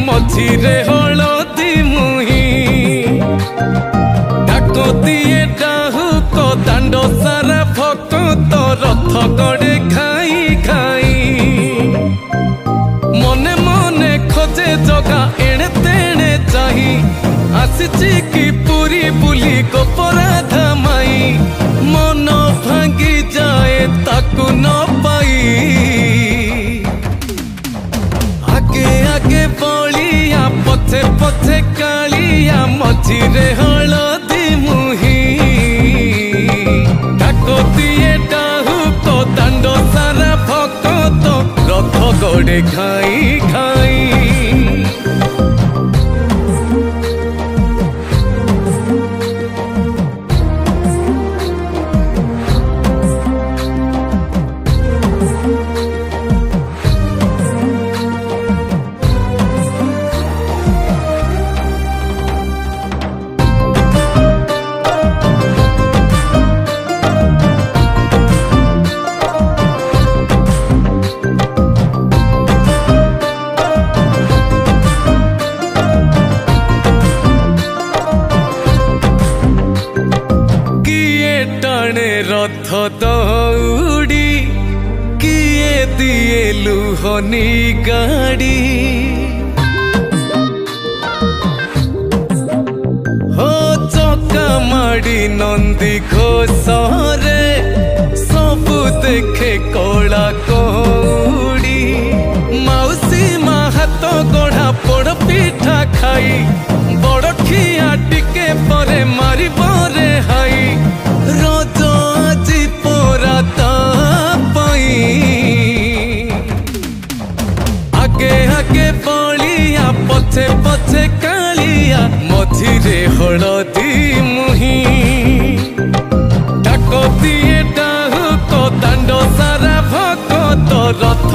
मझिरे हलदी मुही डाको दिए डाहुक दांड सारा भक्त रथ गड़े खाई खाई मने मने खोजे जगा एणे तेणे चाही आसिची कि पूरी बुली गोपराधा माई मन भांगी जाए ताकू न पाई आगे आगे बलिया पछे पछे कालिया मझिरे हलदी मुही डाको दिए डाहुक दांड सारा भक्त रथ गड़े खाई खाई रथ दौड़ी किए दिए लुहनी गाड़ी हो चका माड़ी नंदी घोषरे सबु देखे कला कौड़ी मौसी मा हाथ गढ़ा पोड़ पिठा खाई बड़ खिया टिके परे मारी बरे हाई रज आजी पोरा पाई आगे आगे बलिया पछे पछे कालिया मझिरे हलदी मुही डाको दिए डाहुक दांड सारा भक्त रथ